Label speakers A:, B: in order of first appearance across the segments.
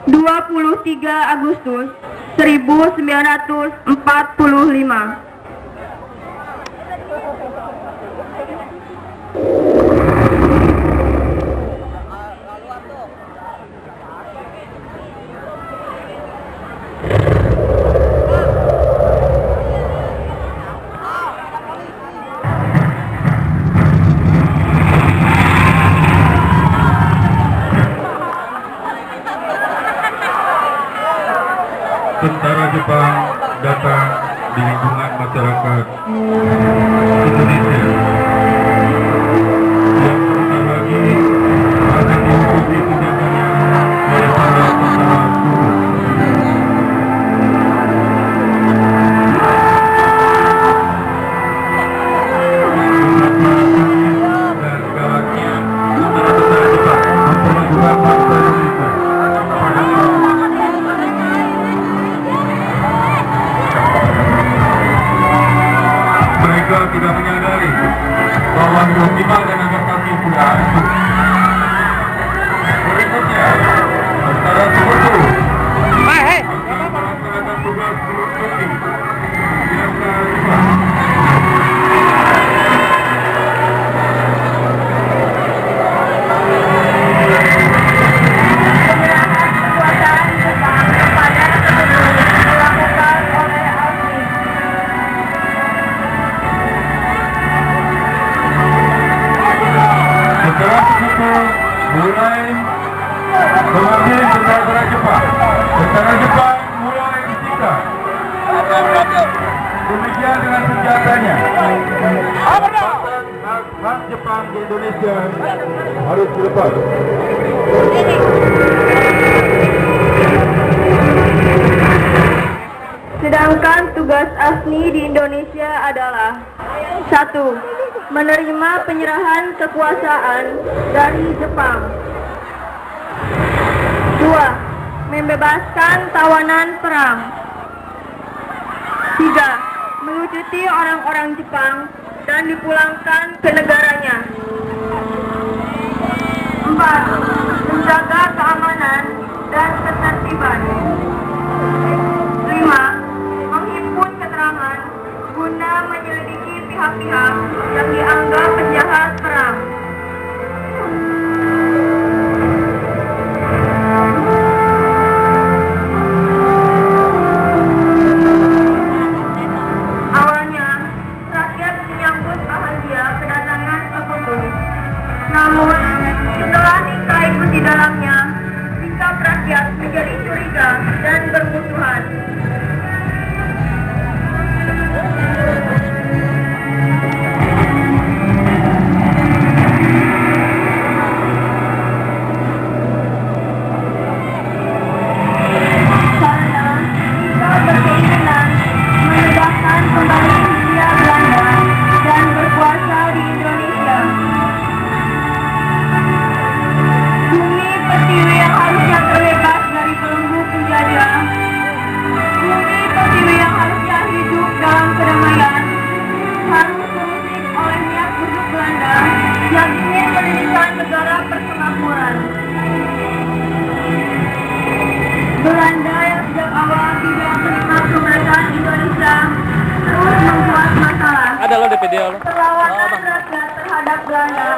A: 23 Agustus 1945.
B: Tentara Jepang datang di lingkungan masyarakat Indonesia. Yang sebentar lagi akan diikuti tindakannya oleh para tentara guru. Dan galaknya tentara Jepang memperlakukan bangsa Indonesia tidak menyadari bahwa kewajiban dan adaptasi sudah ada. Berikutnya, antara sekutu akan melaksanakan tugas berikutnya. Mulai mengambil tentara Jepang. Tentara Jepang mulai disita. Demikian dengan senjatanya. Hak Jepang di Indonesia harus dilepas.
A: Sedangkan tugas ASNI di Indonesia adalah 1. Menerima penyerahan kekuasaan dari Jepang. 2. Membebaskan tawanan perang. 3. Melucuti orang-orang Jepang dan dipulangkan ke negaranya. 4. Menjaga keamanan dan ketertiban. 5. Menghimpun keterangan guna menyelidiki pihak-pihak yang dianggap penjahat perang. Awalnya, rakyat menyambut bahagia kedatangan sekutu. Namun, setelah nikah ikut di dalamnya, sikap rakyat menjadi curiga dan bermusuhan. Belanda yang sejak awal tidak menerima kemerdekaan Indonesia terus membuat masalah.
C: Ada lo DPD lo.
A: Perlawanan rakyat terhadap Belanda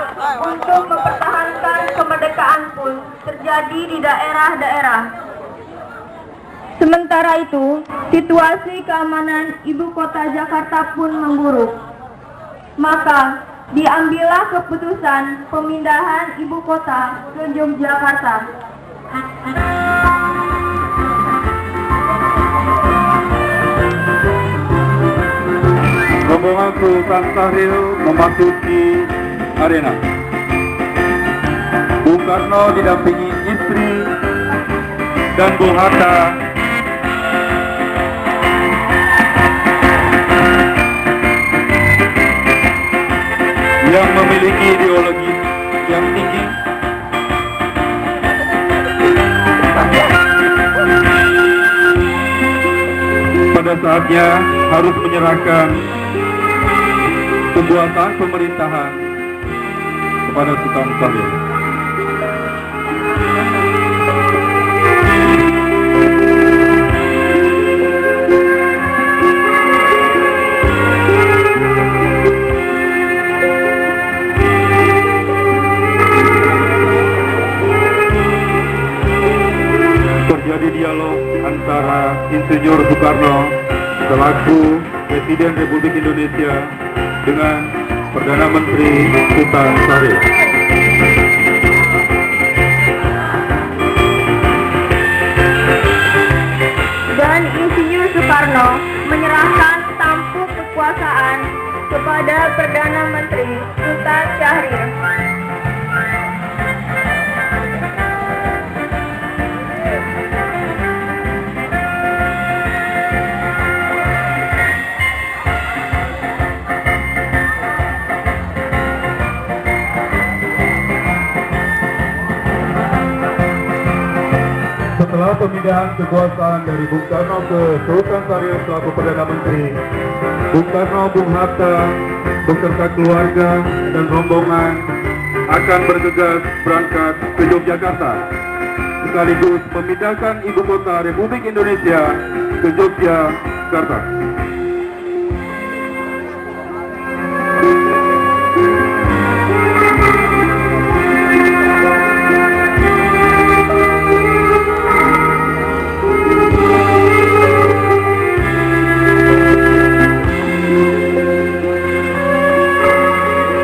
A: untuk mempertahankan kemerdekaan pun terjadi di daerah-daerah. Sementara itu, situasi keamanan ibu kota Jakarta pun memburuk. Maka, diambillah keputusan pemindahan ibu kota ke Yogyakarta.
B: Rombongan Sultan Syahrir memasuki arena. Bung Karno didampingi istri dan Bung Hatta yang memiliki ideologi yang tinggi. Pada saatnya harus menyerahkan kekuasaan pemerintahan kepada Sultan Syahrir. dialog antara Insinyur Soekarno selaku Presiden Republik Indonesia dengan Perdana Menteri Sultan Syarif.
A: Dan Insinyur Soekarno menyerahkan tampuk kekuasaan kepada Perdana Menteri Sultan Syahrir.
B: Setelah pemindahan kekuasaan dari Bung Karno ke Sultan Syarif selaku Perdana Menteri, Bung Karno, Bung Hatta, beserta keluarga dan rombongan akan bergegas berangkat ke Yogyakarta, sekaligus memindahkan ibu kota Republik Indonesia ke Yogyakarta.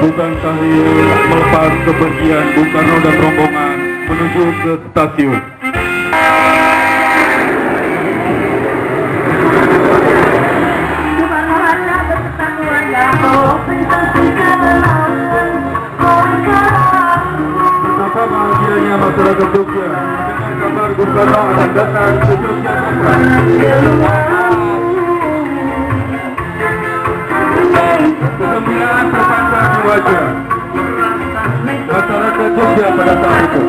B: Sultan Syahrir melepas kepergian Bung Karno dan rombongan menuju ke stasiun.
A: Soekarno-Hatta beserta keluarga
B: Betapa bahagianya masyarakat Jogja mendengar kabar Bung Karno akan datang ke Yogyakarta. Kegembiraan terpancar di wajah masyarakat Jogja pada saat itu.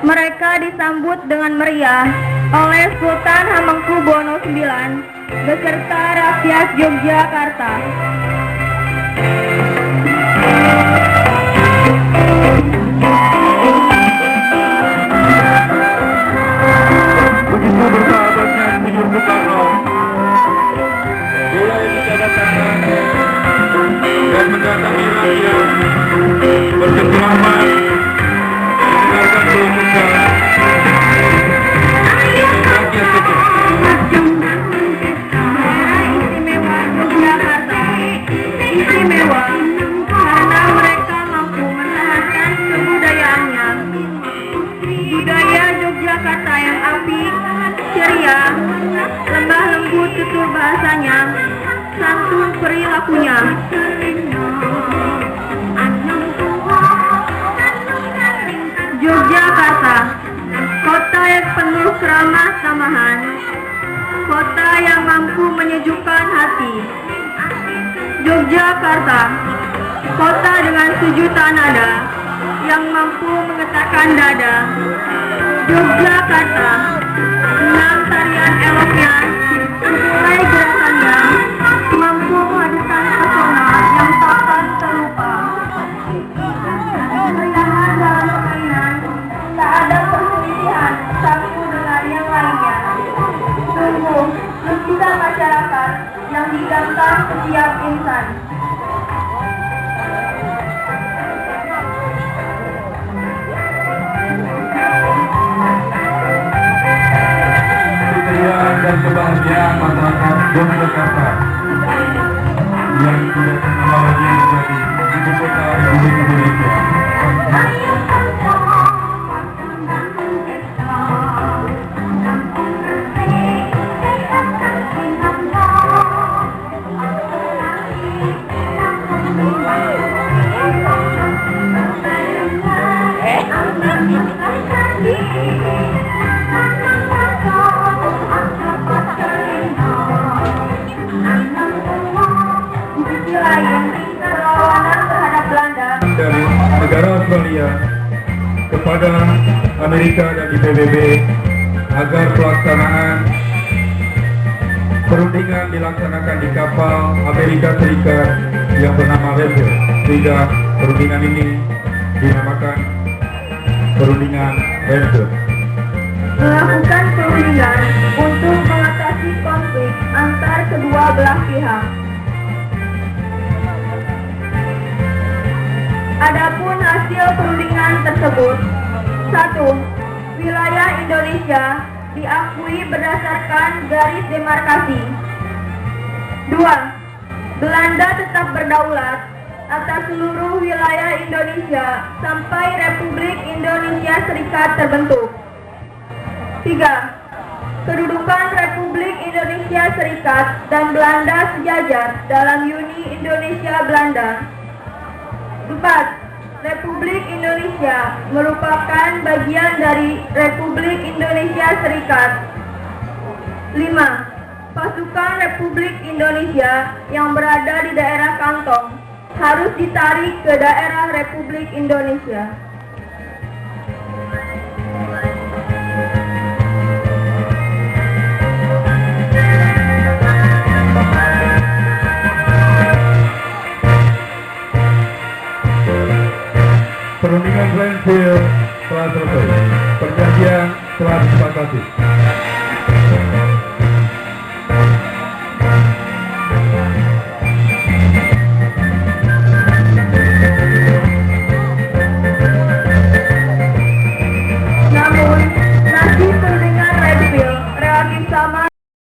A: Mereka disambut dengan meriah oleh Sultan Hamengkubuwono IX beserta rakyat Yogyakarta.
B: Begitu bersahabatnya Insinyur Soekarno mulai menjabat tangan dan mendatangi rakyat berselamat mendengarkan keluhan rakyat kecil.
A: Istimewa karena mereka mampu menahankan kebudayaannya. Budaya Yogyakarta yang apik, ceria, lembah lembut tutur bahasanya, santun perilakunya. Yogyakarta, kota yang penuh keramah tamahan, kota yang mampu menyejukkan hati. Yogyakarta, kota dengan sejuta nada yang mampu menggetarkan dada. Yogyakarta, enam tarian eloknya, mulai gerakannya, mampu menghadirkan pesona yang takkan terlupa. Keriahan dalam permainan, tak ada perselisihan satu dengan yang lainnya. Sungguh, lukisan masyarakat yang didamkan setiap insan.
B: Kejayaan dan kebahagiaan masyarakat Yogyakarta yang sudah teknologi menjadi ibu kota Republik Indonesia. Dari negara Australia kepada Amerika dan di PBB agar pelaksanaan perundingan dilaksanakan di kapal Amerika Serikat yang bernama Rebel, sehingga perundingan ini dinamakan perundingan Ranger.
A: Melakukan perundingan untuk mengatasi konflik antar kedua belah pihak. Adapun hasil perundingan tersebut: 1. Wilayah Indonesia diakui berdasarkan garis demarkasi. 2. Belanda tetap berdaulat atas seluruh wilayah Indonesia sampai Republik Indonesia Serikat terbentuk. 3. Kedudukan Republik Indonesia Serikat dan Belanda sejajar dalam Uni Indonesia Belanda. 4. Republik Indonesia merupakan bagian dari Republik Indonesia Serikat. 5. Pasukan Republik Indonesia yang berada di daerah kantong harus ditarik ke daerah Republik Indonesia.
B: Perundingan Renville telah selesai. Perjanjian telah disepakati.